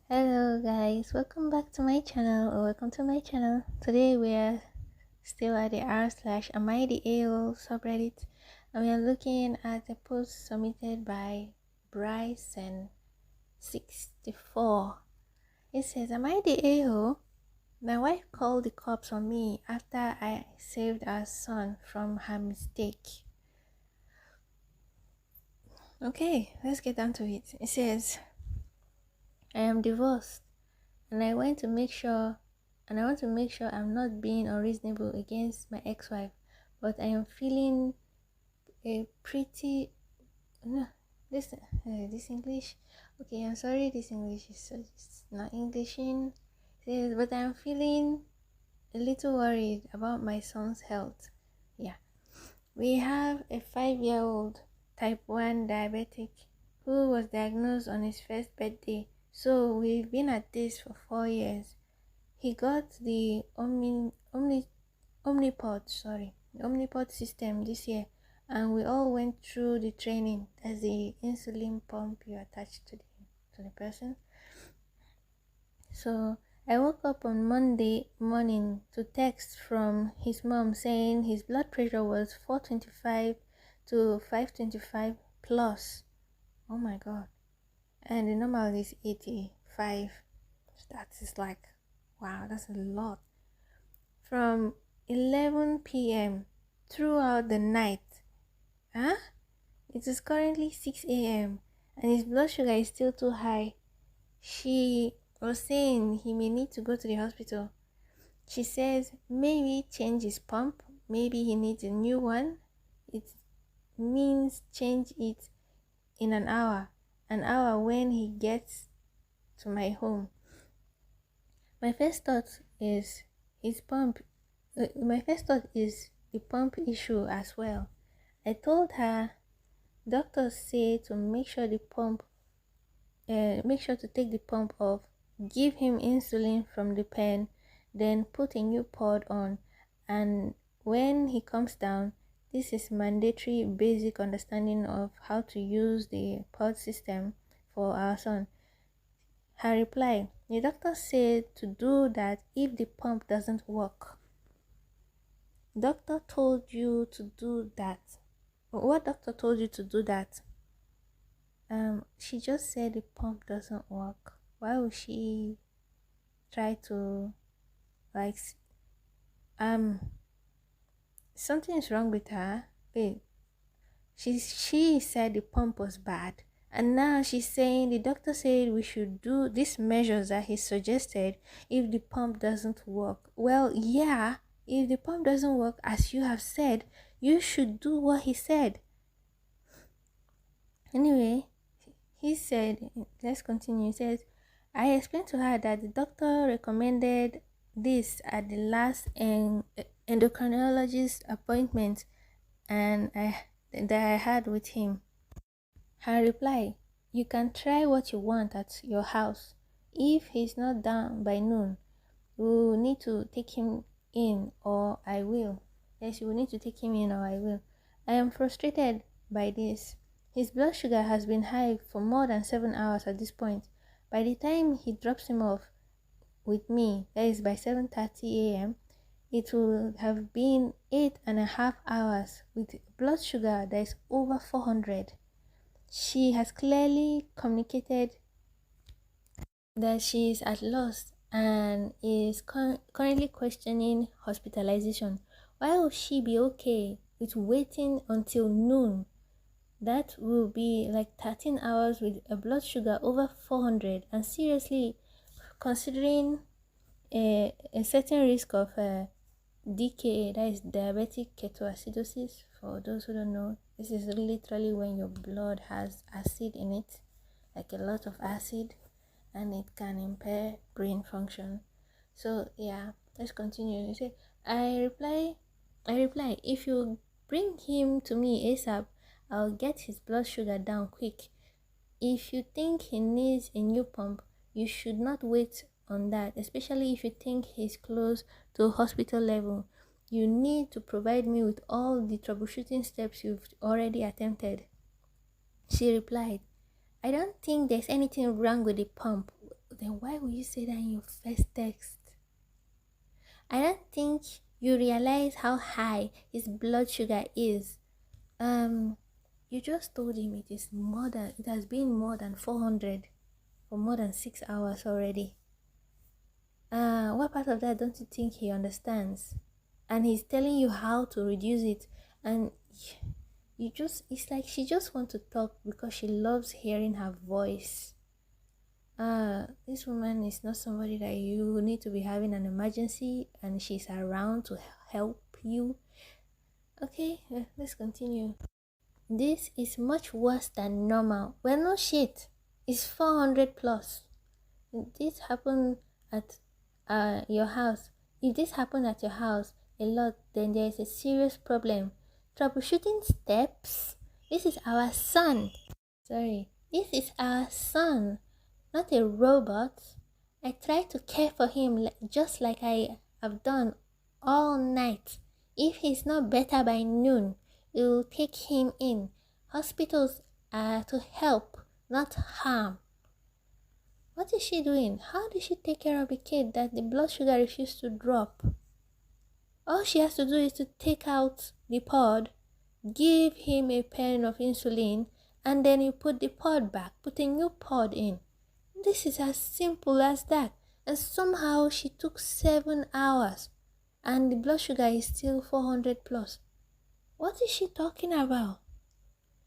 Hello guys, welcome back to my channel or welcome to my channel. Today we are still at the r/am I the AO subreddit, and we are looking at a post submitted by Bryson64. It says, "Am I the AO? My wife called the cops on me after I saved our son from her mistake." Okay, let's get down to it. It says, "I am divorced and I want to make sure I'm not being unreasonable against my ex-wife, but I am feeling a pretty no this English. Okay, I'm sorry, this English is it's not Englishing. It says, but I'm feeling a little worried about my son's health. Yeah, we have a 5-year-old type 1 diabetic who was diagnosed on his first birthday, so we've been at this for 4 years. He got the Omnipod system this year, and we all went through the training. That's the insulin pump you attach to the person. So I woke up on Monday morning to text from his mom saying his blood pressure was 425 to 525 plus. Oh my god. And the normal is 85. That is like, wow, that's a lot. From 11 p.m. throughout the night. It is currently 6 a.m. and his blood sugar is still too high. She was saying he may need to go to the hospital. She says maybe change his pump, maybe he needs a new one. It means change it in an hour when he gets to my home. My first thought is the pump issue as well. I told her doctors say to make sure to take the pump off, give him insulin from the pen, then put a new pod on, and when he comes down, this is mandatory basic understanding of how to use the pod system for our son. Her reply, the doctor said to do that if the pump doesn't work. Doctor told you to do that. What doctor told you to do that? She just said the pump doesn't work. Why would she try to something is wrong with her? Wait, she said the pump was bad, and now she's saying the doctor said we should do these measures that he suggested if the pump doesn't work. Well, yeah, if the pump doesn't work as you have said, you should do what he said. Anyway, he said, let's continue. He says, I explained to her that the doctor recommended this at the last endocrinologist appointment and that I had with him. Her reply, you can try what you want at your house. If he's not down by noon, we will need to take him in or I will. Yes, you will need to take him in or I will. I am frustrated by this. His blood sugar has been high for more than 7 hours at this point. By the time he drops him off with me, that is by 7:30 a.m., it will have been 8.5 hours with blood sugar that is over 400. She has clearly communicated that she is at loss and is currently questioning hospitalization. Why will she be okay with waiting until noon? That will be like 13 hours with a blood sugar over 400, and seriously, considering a certain risk of DKA, that is diabetic ketoacidosis. For those who don't know, this is literally when your blood has acid in it, like a lot of acid, and it can impair brain function. So yeah, let's continue. You say, I reply, if you bring him to me ASAP, I'll get his blood sugar down quick. If you think he needs a new pump, you should not wait on that, especially if you think he's close to hospital level. You need to provide me with all the troubleshooting steps you've already attempted. She replied, I don't think there's anything wrong with the pump. then why would you say that in your first text? I don't think you realize how high his blood sugar is. You just told him it has been more than 400 for more than 6 hours already. What part of that don't you think he understands? And he's telling you how to reduce it, and it's like she just wants to talk because she loves hearing her voice. This woman is not somebody that you need to be having an emergency and she's around to help you. Okay, let's continue. This is much worse than normal. Well, no shit, it's 400 plus. This happened at your house. If this happened at your house a lot, then there is a serious problem. Troubleshooting steps. This is our son. This is our son, not a robot. I try to care for him just like I have done all night. If he's not better by noon, we will take him in. Hospitals are to help, not harm. What is she doing? How did she take care of a kid that the blood sugar refused to drop? All she has to do is to take out the pod, give him a pen of insulin, and then you put the pod back, put a new pod in. This is as simple as that. And somehow she took 7 hours and the blood sugar is still 400 plus. What is she talking about?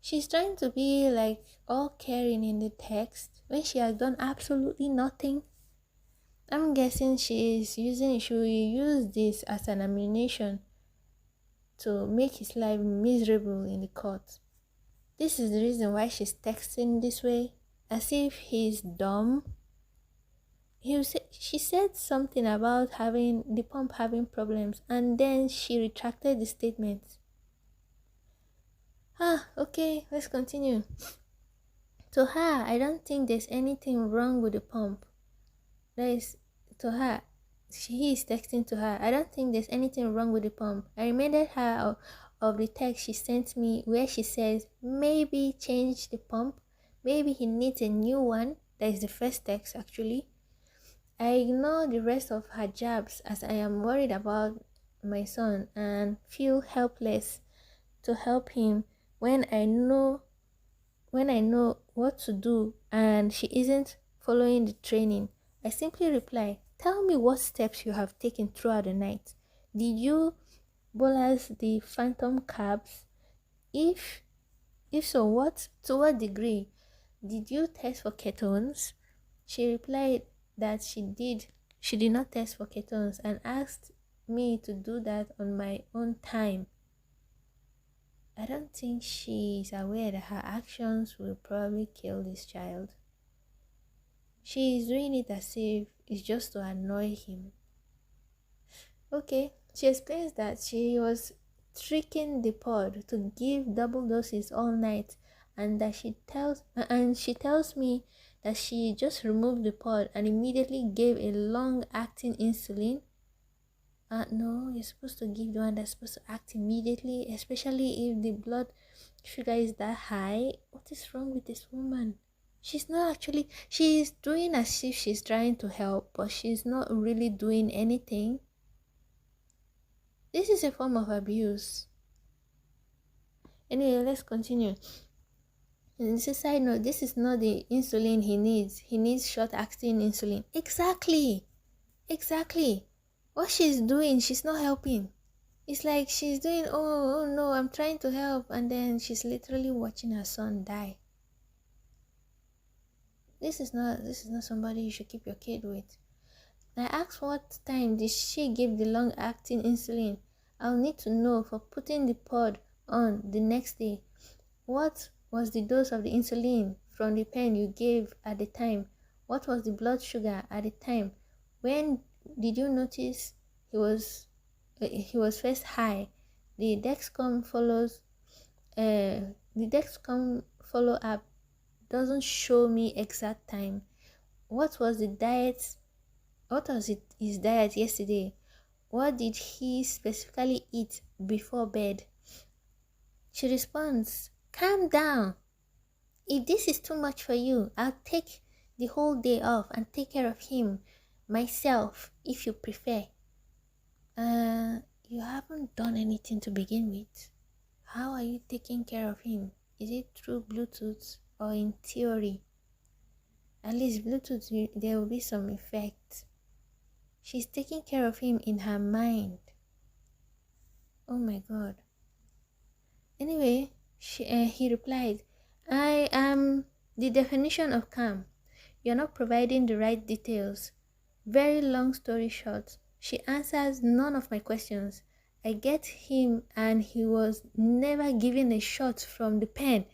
She's trying to be like all caring in the text when she has done absolutely nothing. I'm guessing she will use this as an ammunition to make his life miserable in the court. This is the reason why she's texting this way, as if he's dumb. She said something about having the pump having problems, and then she retracted the statement. Okay, let's continue. To her, I don't think there's anything wrong with the pump. He is texting to her. I don't think there's anything wrong with the pump. I reminded her of the text she sent me where she says, maybe change the pump. Maybe he needs a new one. That is the first text actually. I ignore the rest of her jabs as I am worried about my son and feel helpless to help him when I know what to do and she isn't following the training. I simply reply, tell me what steps you have taken throughout the night. Did you bolus the phantom carbs? If so, to what degree? Did you test for ketones? She replied that she did not test for ketones and asked me to do that on my own time. I don't think she is aware that her actions will probably kill this child. She is doing it as if it's just to annoy him. Okay, she explains that she was tricking the pod to give double doses all night, and that she tells me that she just removed the pod and immediately gave a long-acting insulin. No, you're supposed to give the one that's supposed to act immediately, especially if the blood sugar is that high. What is wrong with this woman? She's doing as if she's trying to help, but she's not really doing anything. This is a form of abuse. Anyway, let's continue. And this is a side note, this is not the insulin he needs. He needs short-acting insulin. Exactly. What she's doing, she's not helping. It's like she's doing, oh no, I'm trying to help, and then she's literally watching her son die. This is not somebody you should keep your kid with. I asked what time did she give the long-acting insulin. I'll need to know for putting the pod on the next day. What was the dose of the insulin from the pen you gave at the time? What was the blood sugar at the time? When did you notice he was first high? The Dexcom follow-up doesn't show me exact time. What was his diet yesterday? What did he specifically eat before bed? She responds, calm down. If this is too much for you, I'll take the whole day off and take care of him myself if you prefer. You haven't done anything to begin with. How are you taking care of him? Is it through Bluetooth or in theory? At least Bluetooth, there will be some effect. She's taking care of him in her mind. Oh my God. Anyway, he replied, I am the definition of calm. You're not providing the right details. Very long story short, she answers none of my questions. I get him and he was never given a shot from the pen.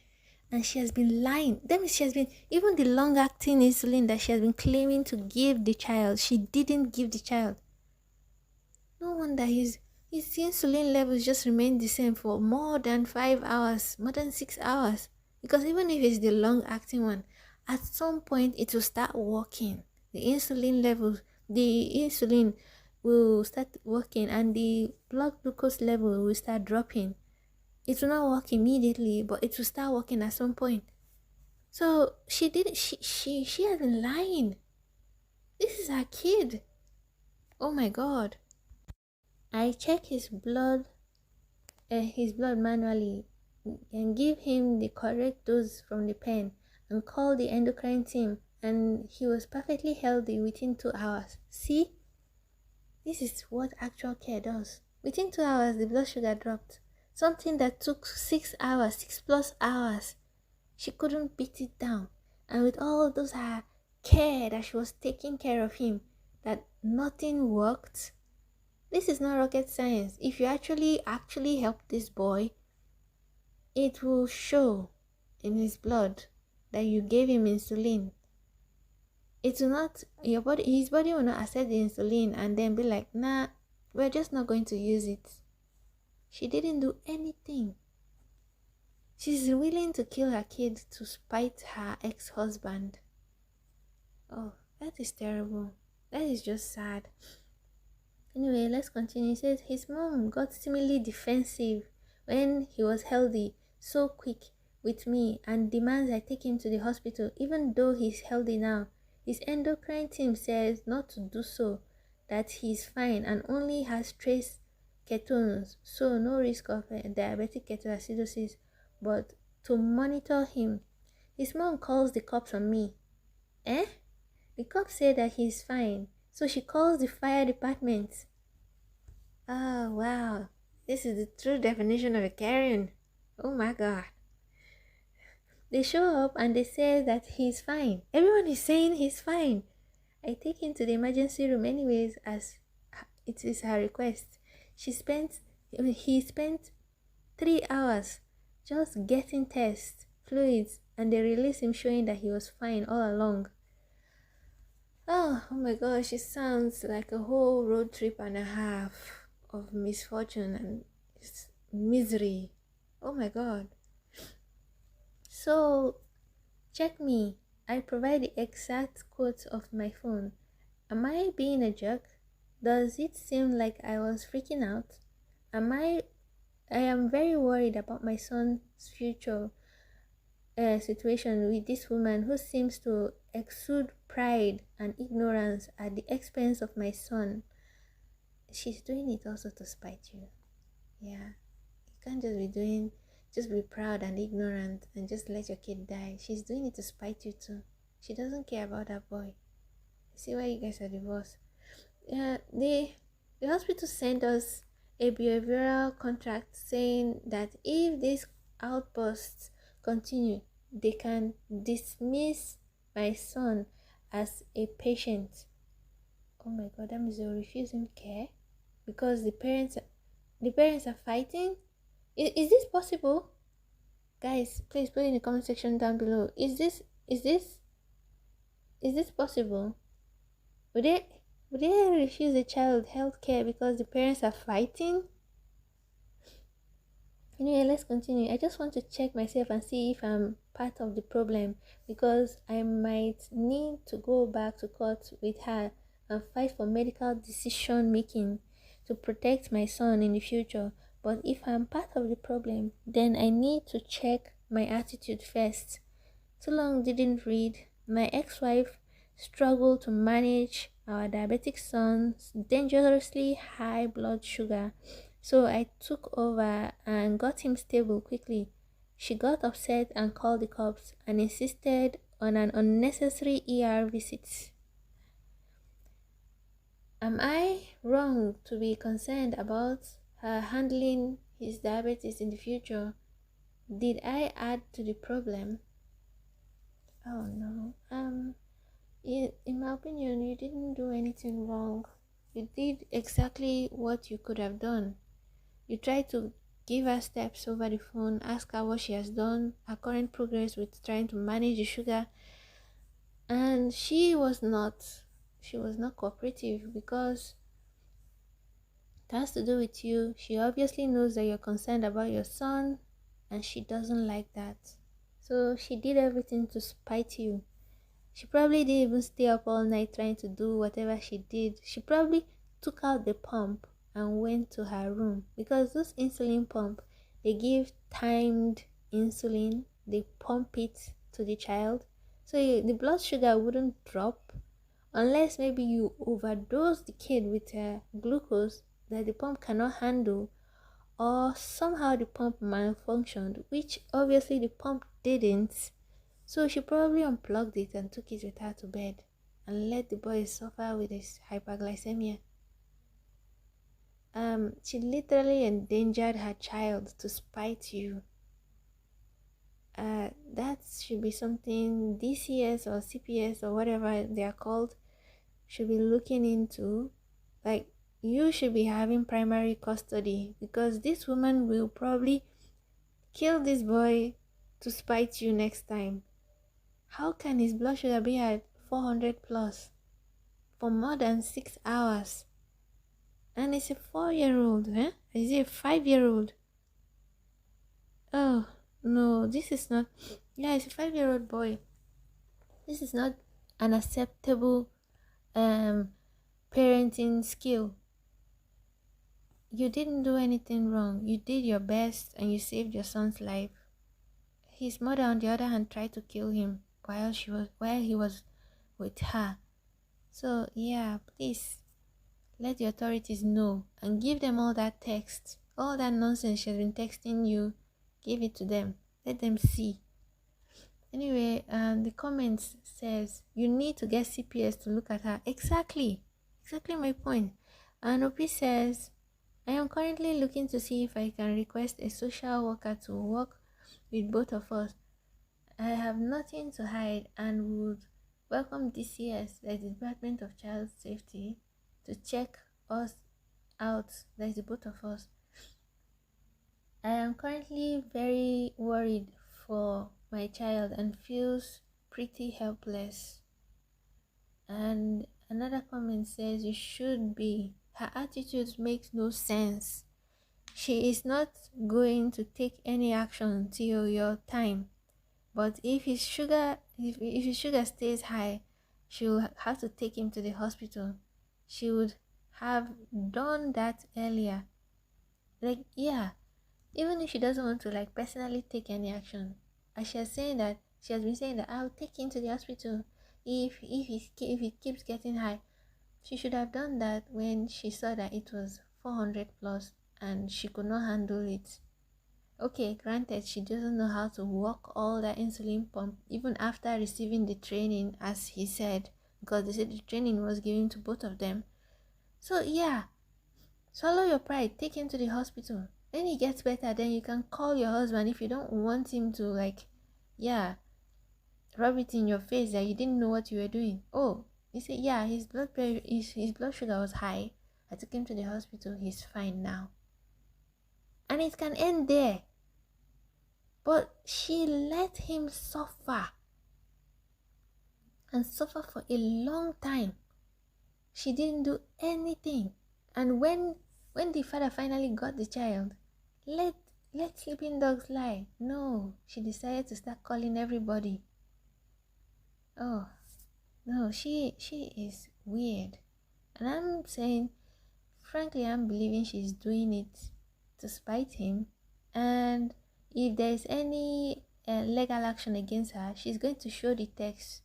And she has been lying. That means she has been, even the long-acting insulin that she has been claiming to give the child, she didn't give the child. No wonder his insulin levels just remain the same for more than 5 hours, more than 6 hours. Because even if it's the long-acting one, at some point it will start working. The insulin will start working and the blood glucose level will start dropping. It will not work immediately, but it will start working at some point. So she has been lying. This is her kid. Oh my God. I check his blood manually and give him the correct dose from the pen and call the endocrine team, and he was perfectly healthy within 2 hours. See? This is what actual care does. Within 2 hours, the blood sugar dropped. Something that took 6 hours, 6+ hours. She couldn't beat it down. And with all those her care that she was taking care of him, that nothing worked. This is not rocket science. If you actually help this boy, it will show in his blood that you gave him insulin. It will not, his body will not accept the insulin and then be like, nah, we're just not going to use it. She didn't do anything. She's willing to kill her kid to spite her ex-husband. Oh, that is terrible. That is just sad. Anyway, let's continue. He says his mom got seemingly defensive when he was healthy, so quick with me, and demands I take him to the hospital even though he's healthy now. His endocrine team says not to do so, that he's fine and only has trace ketones, so no risk of diabetic ketoacidosis, but to monitor him. His mom calls the cops on me. The cops say that he's fine, so she calls the fire department. Oh wow, this is the true definition of a Karen. Oh my God. They show up and they say that he's fine. Everyone is saying he's fine. I take him to the emergency room anyways, as it is her request. He spent 3 hours just getting tests, fluids, and they released him showing that he was fine all along. Oh my gosh, it sounds like a whole road trip and a half of misfortune and misery. Oh my God. So, check me. I provide the exact quote of my phone. Am I being a jerk? Does it seem like I was freaking out? I am very worried about my son's future situation with this woman who seems to exude pride and ignorance at the expense of my son. She's doing it also to spite you. Yeah, you can't just be proud and ignorant and just let your kid die. She's doing it to spite you too. She doesn't care about that boy. See why you guys are divorced. The hospital sent us a behavioral contract saying that if these outbursts continue, they can dismiss my son as a patient. Oh my God, that means they'll refuse him care because the parents are fighting. Is this possible? Guys, please put in the comment section down below. Is this possible? Would they refuse a child health care because the parents are fighting? Anyway, let's continue. I just want to check myself and see if I'm part of the problem, because I might need to go back to court with her and fight for medical decision making to protect my son in the future. But if I'm part of the problem, then I need to check my attitude first. Too long didn't read. My ex-wife struggled to manage our diabetic son's dangerously high blood sugar, so I took over and got him stable quickly. She got upset and called the cops and insisted on an unnecessary ER visit. Am I wrong to be concerned about her handling his diabetes in the future? Did I add to the problem? Oh no. In my opinion, you didn't do anything wrong. You did exactly what you could have done. You tried to give her steps over the phone, ask her what she has done, her current progress with trying to manage the sugar, and she was not cooperative because it has to do with you. She obviously knows that you're concerned about your son and she doesn't like that. So she did everything to spite you. She probably didn't even stay up all night trying to do whatever she did. She probably took out the pump and went to her room because those insulin pump, they give timed insulin, they pump it to the child. So the blood sugar wouldn't drop unless maybe you overdose the kid with glucose that the pump cannot handle, or somehow the pump malfunctioned, which obviously the pump didn't. So she probably unplugged it and took it with her to bed and let the boy suffer with his hyperglycemia. She literally endangered her child to spite you. That should be something DCS or CPS or whatever they are called should be looking into. Like, you should be having primary custody because this woman will probably kill this boy to spite you next time. How can his blood sugar be at 400 plus for more than 6 hours? And it's a 4-year-old, eh? Is it a 5-year-old? Oh, no, this is not. Yeah, it's a 5-year-old boy. This is not an acceptable parenting skill. You didn't do anything wrong. You did your best and you saved your son's life. His mother, on the other hand, tried to kill him while he was with her. So yeah, please let the authorities know and give them all that text, all that nonsense she's been texting you. Give it to them. Let them see. Anyway, the comments says you need to get CPS to look at her. Exactly my point. And OP says, I am currently looking to see if I can request a social worker to work with both of us. I have nothing to hide and would welcome DCS, like the Department of Child Safety, to check us out, like the both of us. I am currently very worried for my child and feels pretty helpless. And another comment says, you should be. Her attitude makes no sense. She is not going to take any action till your time. But if his sugar stays high, she will have to take him to the hospital. She would have done that earlier. Like, yeah, even if she doesn't want to like personally take any action, as she has been saying that I'll take him to the hospital if it keeps getting high. She should have done that when she saw that it was 400 plus and she could not handle it. Okay, granted, she doesn't know how to work all that insulin pump even after receiving the training, as he said, because they said the training was given to both of them. So yeah, swallow your pride, take him to the hospital. When he gets better, then you can call your husband if you don't want him to rub it in your face that you didn't know what you were doing. Oh, he said, yeah, his blood sugar was high. I took him to the hospital. He's fine now. And it can end there. But she let him suffer. And suffer for a long time. She didn't do anything. And when the father finally got the child, let sleeping dogs lie. No, she decided to start calling everybody. Oh, no, she is weird. And I'm saying, frankly, I'm believing she's doing it to spite him. And if there's any legal action against her, she's going to show the text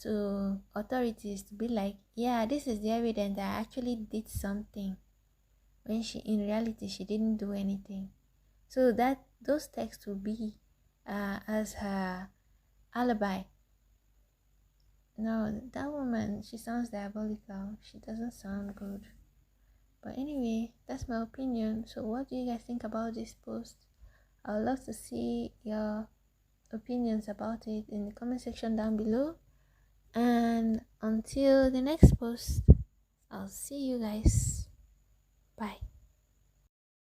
to authorities to be like, yeah, this is the evidence that I actually did something, when she in reality she didn't do anything. So that those texts will be as her alibi. No, that woman, she sounds diabolical. She doesn't sound good. But anyway, that's my opinion. So what do you guys think about this post? I would love to see your opinions about it in the comment section down below. And until the next post, I'll see you guys. Bye.